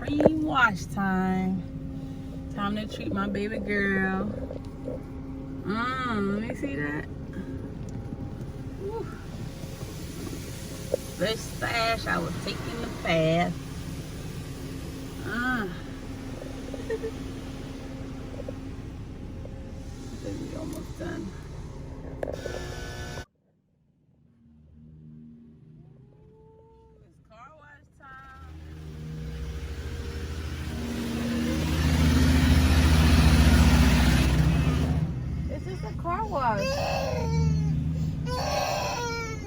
cream wash time. Time to treat my baby girl. Let me see that. Woo. This stash, I was taking the bath. I think we almost done. It's car wash time. It's just a car wash.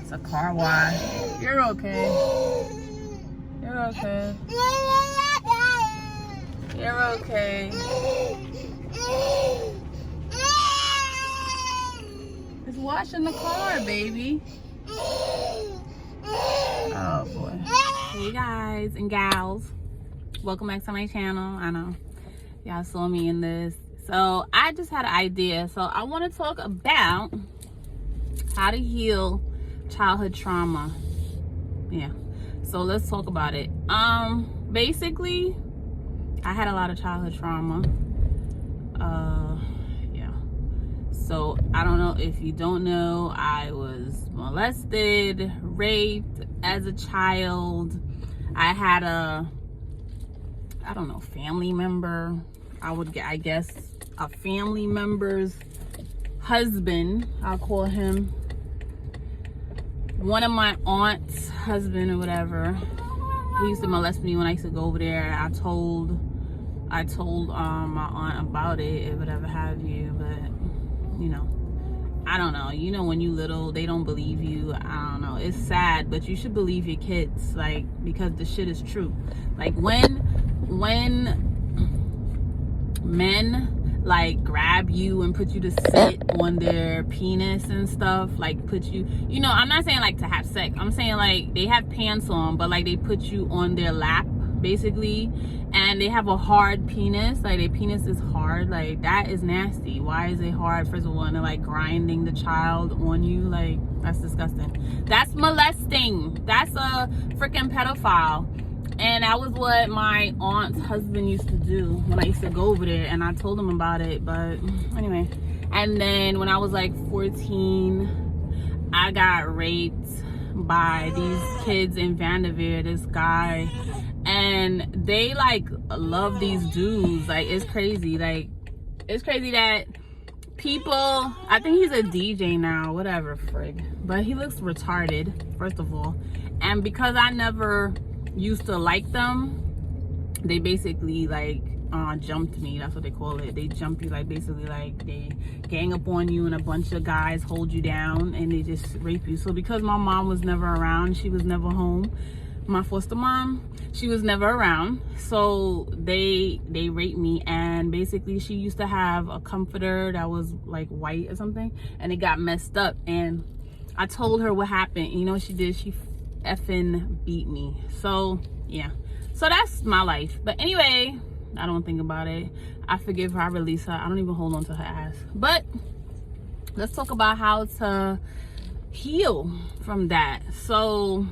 It's a car wash. You're okay. You're okay. You're okay. It's washing the car, baby. Oh boy. Hey guys and gals, welcome back to my channel. I know y'all saw me in this, so I just had an idea. So I want to talk about how to heal childhood trauma. Yeah, so let's talk about it. Basically, I had a lot of childhood trauma. Yeah. So I don't know if you don't know, I was molested, raped as a child. I had I don't know, family member. I guess a family member's husband, I'll call him. One of my aunt's husband or whatever. He used to molest me when I used to go over there. I told my aunt about it, or whatever have you, but you know, I don't know. You know, when you little, they don't believe you. I don't know. It's sad, but you should believe your kids, like, because the shit is true. Like when men like grab you and put you to sit on their penis and stuff, like put you, you know, I'm not saying like to have sex, I'm saying like they have pants on, but like they put you on their lap basically, and they have a hard penis, like their penis is hard, like that is nasty. Why is it hard? First of all, and they're like grinding the child on you, like that's disgusting. That's molesting. That's a freaking pedophile. And that was what my aunt's husband used to do when I used to go over there, and I told him about it. But anyway, and then when I was like 14, I got raped by these kids in Vanderveer, this guy, and they like love these dudes. Like it's crazy. Like it's crazy that people, I think he's a DJ now, whatever frig, but he looks retarded, first of all. And because I never used to like them, they basically like jumped me. That's what they call it. They jump you, like basically like they gang up on you and a bunch of guys hold you down and they just rape you. So because my mom was never around, she was never home, my foster mom, she was never around, so they raped me. And basically she used to have a comforter that was like white or something, and it got messed up, and I told her what happened. You know what she did? She effing beat me. So yeah, so that's my life. But anyway, I don't think about it. I forgive her, I release her, I don't even hold on to her ass. But let's talk about how to heal from that. So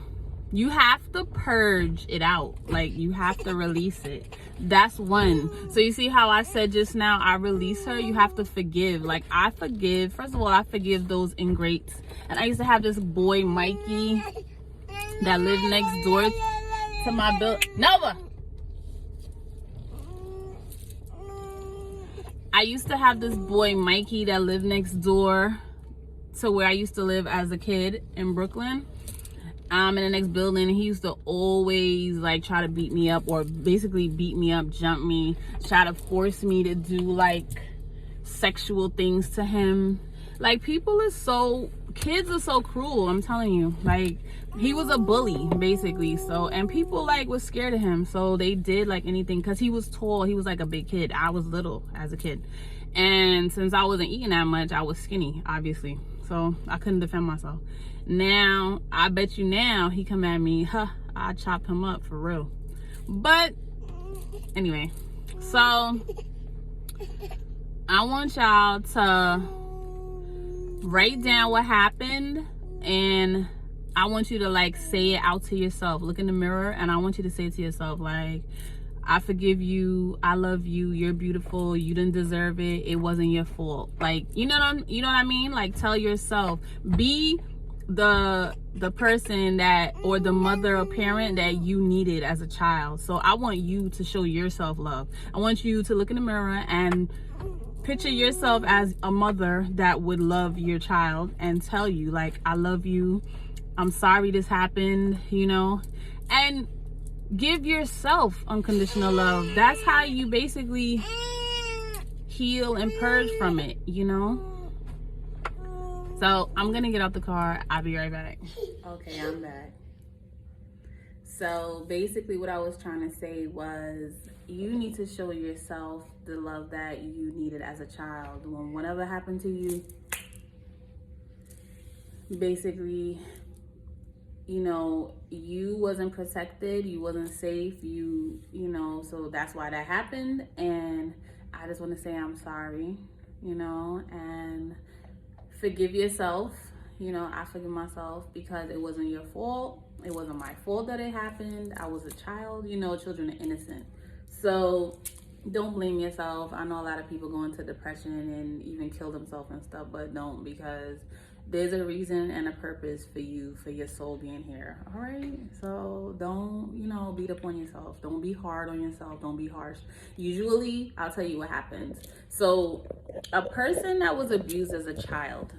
you have to purge it out, like you have to release it. That's one. So you see how I said just now, I release her? You have to forgive. Like I forgive, first of all, I forgive those ingrates. And I used to have this boy Mikey that lived next door to my Nova. I used to have this boy Mikey that lived next door to where I used to live as a kid in Brooklyn, in the next building. He used to always like try to beat me up, or basically beat me up, jump me, try to force me to do like sexual things to him. Like kids are so cruel, I'm telling you. Like he was a bully basically. So, and people like was scared of him, so they did like anything, because he was tall, he was like a big kid. I was little as a kid, and since I wasn't eating that much, I was skinny obviously, so I couldn't defend myself. Now I bet you now he come at me, I chop him up for real. But anyway, so I want y'all to write down what happened, and I want you to like say it out to yourself. Look in the mirror and I want you to say it to yourself, like, I forgive you, I love you, you're beautiful, you didn't deserve it, it wasn't your fault. Like, you know what I mean? Like, tell yourself, be the person that, or the mother or parent that you needed as a child. So I want you to show yourself love. I want you to look in the mirror and picture yourself as a mother that would love your child and tell you, like, I love you, I'm sorry this happened, you know, and give yourself unconditional love. That's how you basically heal and purge from it, you know. So I'm gonna get out the car. I'll be right back. Okay, I'm back. So basically what I was trying to say was, you need to show yourself the love that you needed as a child. When whatever happened to you, basically, you know, you wasn't protected, you wasn't safe, you know, so that's why that happened. And I just want to say I'm sorry, you know, and forgive yourself. You know, I forgive myself because it wasn't your fault. It wasn't my fault that it happened. I was a child. You know, children are innocent. So don't blame yourself. I know a lot of people go into depression and even kill themselves and stuff, but don't, because there's a reason and a purpose for you, for your soul being here. All right? So don't, you know, beat up on yourself. Don't be hard on yourself. Don't be harsh. Usually, I'll tell you what happens. So a person that was abused as a child,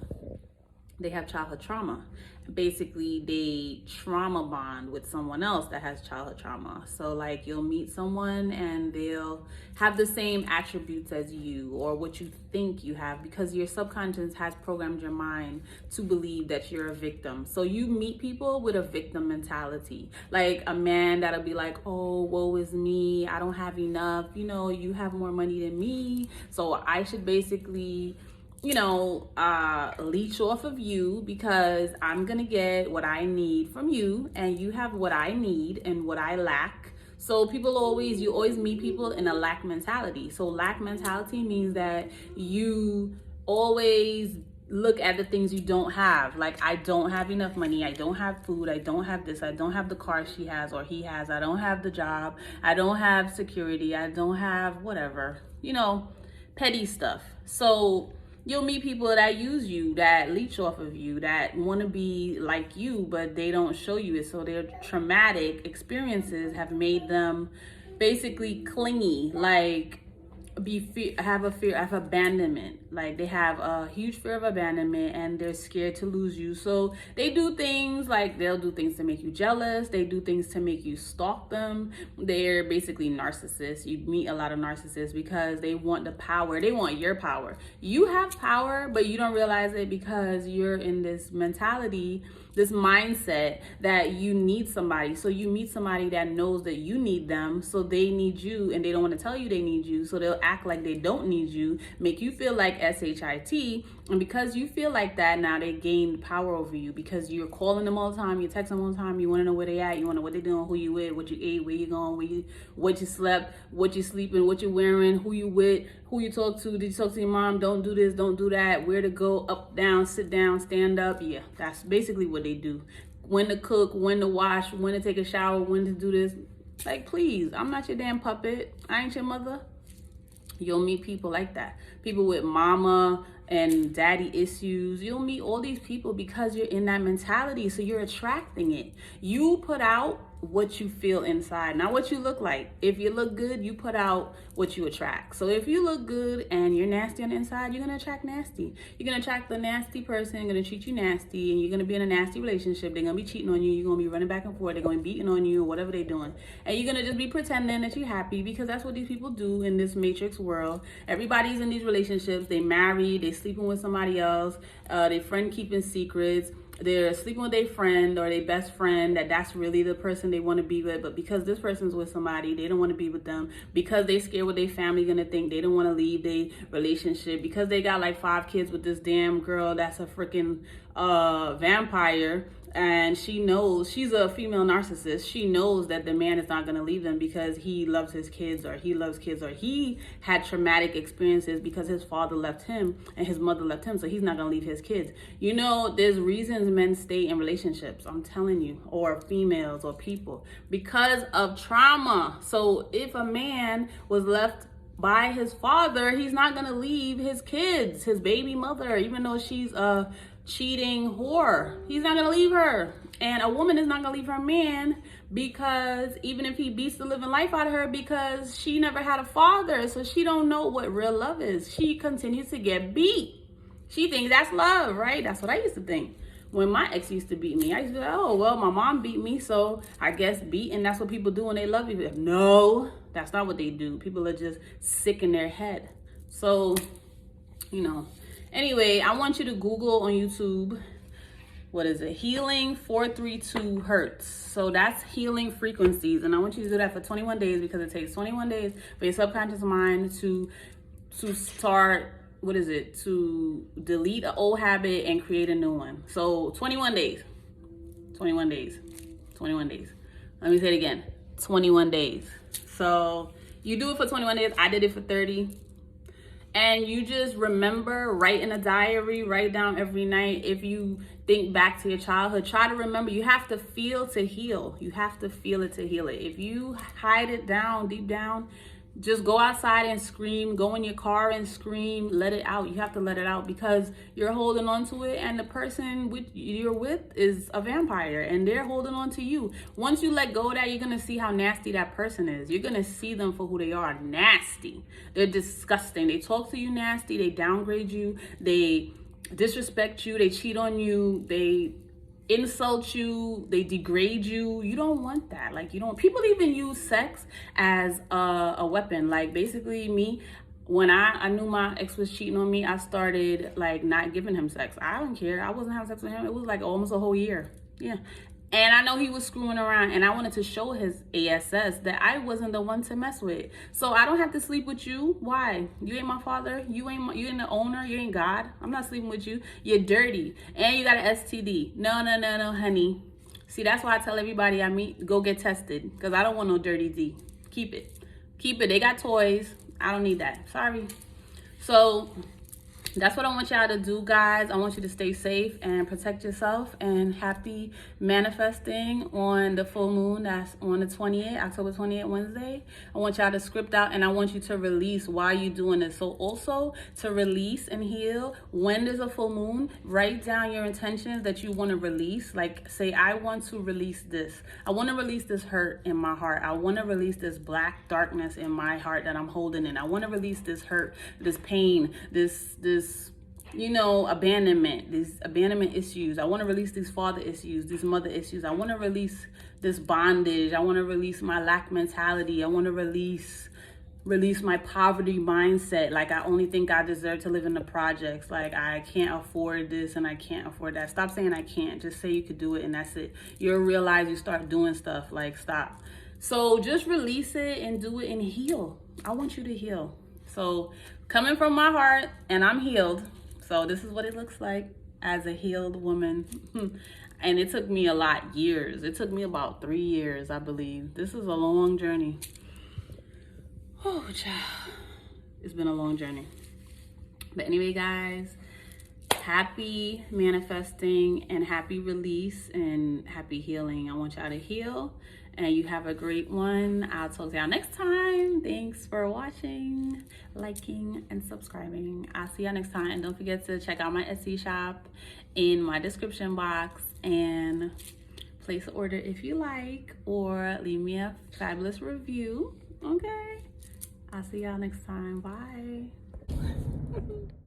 they have childhood trauma. Basically, they trauma bond with someone else that has childhood trauma. So like, you'll meet someone and they'll have the same attributes as you, or what you think you have, because your subconscious has programmed your mind to believe that you're a victim. So you meet people with a victim mentality, like a man that'll be like, oh, woe is me, I don't have enough, you know, you have more money than me, so I should basically, you know, leech off of you because I'm gonna get what I need from you, and you have what I need and what I lack. So people you always meet people in a lack mentality. So lack mentality means that you always look at the things you don't have. Like, I don't have enough money, I don't have food, I don't have this, I don't have the car she has or he has, I don't have the job, I don't have security, I don't have whatever, you know, petty stuff. So you'll meet people that use you, that leech off of you, that want to be like you, but they don't show you it. So their traumatic experiences have made them basically clingy, like have a fear of abandonment. Like, they have a huge fear of abandonment and they're scared to lose you. So they do things like, they'll do things to make you jealous, they do things to make you stalk them. They're basically narcissists. You meet a lot of narcissists because they want the power, they want your power. You have power, but you don't realize it because you're in this mentality, this mindset that you need somebody. So you meet somebody that knows that you need them, so they need you, and they don't want to tell you they need you, so they'll act like they don't need you, make you feel like SHIT, and because you feel like that, now they gain power over you because you're calling them all the time, you text them all the time, you want to know where they at, you want to know what they're doing, who you with, what you ate, where you going, what you slept, what you sleeping, what you're wearing, who you with, who you talk to, did you talk to your mom, don't do this, don't do that, where to go, up, down, sit down, stand up. Yeah, that's basically what they do. When to cook, when to wash, when to take a shower, when to do this. Like, please, I'm not your damn puppet. I ain't your mother. You'll meet people like that. People with mama and daddy issues. You'll meet all these people because you're in that mentality. So you're attracting it. You put out what you feel inside, not what you look like. If you look good, you put out what you attract. So if you look good and you're nasty on the inside, you're gonna attract nasty. You're gonna attract the nasty person, gonna treat you nasty, and you're gonna be in a nasty relationship. They're gonna be cheating on you, you're gonna be running back and forth, they're gonna be beating on you, or whatever they're doing. And you're gonna just be pretending that you're happy, because that's what these people do in this matrix world. Everybody's in these relationships, they married, they sleeping with somebody else, they friend keeping secrets, they're sleeping with their friend or their best friend, that's really the person they want to be with, but because this person's with somebody, they don't want to be with them, because they scared what their family gonna think, they don't want to leave their relationship, because they got like 5 kids with this damn girl that's a freaking vampire. And she knows, she's a female narcissist. She knows that the man is not going to leave them because he loves his kids, or he loves kids, or he had traumatic experiences because his father left him and his mother left him. So he's not going to leave his kids. You know, there's reasons men stay in relationships, I'm telling you, or females or people, because of trauma. So if a man was left by his father, he's not going to leave his kids, his baby mother, even though she's a cheating whore. He's not gonna leave her. And a woman is not gonna leave her man, because even if he beats the living life out of her, because she never had a father, so she don't know what real love is. She continues to get beat. She thinks that's love, right? That's what I used to think when my ex used to beat me. I used to be like, oh well, my mom beat me, so I guess beating, that's what people do when they love you. No, that's not what they do. People are just sick in their head. So, you know, anyway, I want you to Google on YouTube, what is it? Healing 432 Hertz. So that's healing frequencies. And I want you to do that for 21 days, because it takes 21 days for your subconscious mind to start, what is it? To delete an old habit and create a new one. So 21 days, 21 days, 21 days. Let me say it again, 21 days. So you do it for 21 days. I did it for 30. And you just remember, write in a diary, write down every night. If you think back to your childhood, try to remember. You have to feel to heal. You have to feel it to heal it. If you hide it down, deep down, just go outside and scream. Go in your car and scream. Let it out. You have to let it out, because you're holding on to it, and the person you're with is a vampire, and they're holding on to you. Once you let go of that, you're going to see how nasty that person is. You're going to see them for who they are. Nasty. They're disgusting. They talk to you nasty. They downgrade you. They disrespect you. They cheat on you. They insult you, they degrade you. You don't want that. Like, you don't. People even use sex as a weapon. Like, basically, me, when I knew my ex was cheating on me, I started like not giving him sex. I don't care. I wasn't having sex with him. It was like almost a whole year. Yeah. And I know he was screwing around, and I wanted to show his ASS that I wasn't the one to mess with. So I don't have to sleep with you. Why? You ain't my father. You ain't the owner. You ain't God. I'm not sleeping with you. You're dirty, and you got an STD. No, honey. See, that's why I tell everybody I meet, go get tested, because I don't want no dirty D. Keep it. They got toys. I don't need that. Sorry. So that's what I want y'all to do, guys. I want you to stay safe and protect yourself, and happy manifesting on the full moon. That's on the 28th, October 28th, Wednesday. I want y'all to script out, and I want you to release while you're doing this. So also to release and heal, when there's a full moon, write down your intentions that you want to release. Like, say, I want to release this. I want to release this hurt in my heart. I want to release this black darkness in my heart that I'm holding in. I want to release this hurt, this pain, this you know, these abandonment issues. I want to release these father issues, these mother issues. I want to release this bondage. I want to release my lack mentality. I want to release my poverty mindset. Like, I only think I deserve to live in the projects. Like, I can't afford this and I can't afford that. Stop saying I can't. Just say you could do it, and that's it. You'll realize you start doing stuff. Like, stop. So just release it and do it and heal. I want you to heal. So coming from my heart, and I'm healed. So this is what it looks like as a healed woman. And it took me years. It took me about 3 years, I believe. This is a long journey. Oh, child. It's been a long journey. But anyway, guys, happy manifesting and happy release and happy healing. I want y'all to heal, and you have a great one. I'll talk to y'all next time. Thanks for watching, liking, and subscribing. I'll see y'all next time. And don't forget to check out my Etsy shop in my description box and place an order if you like, or leave me a fabulous review. Okay? I'll see y'all next time. Bye.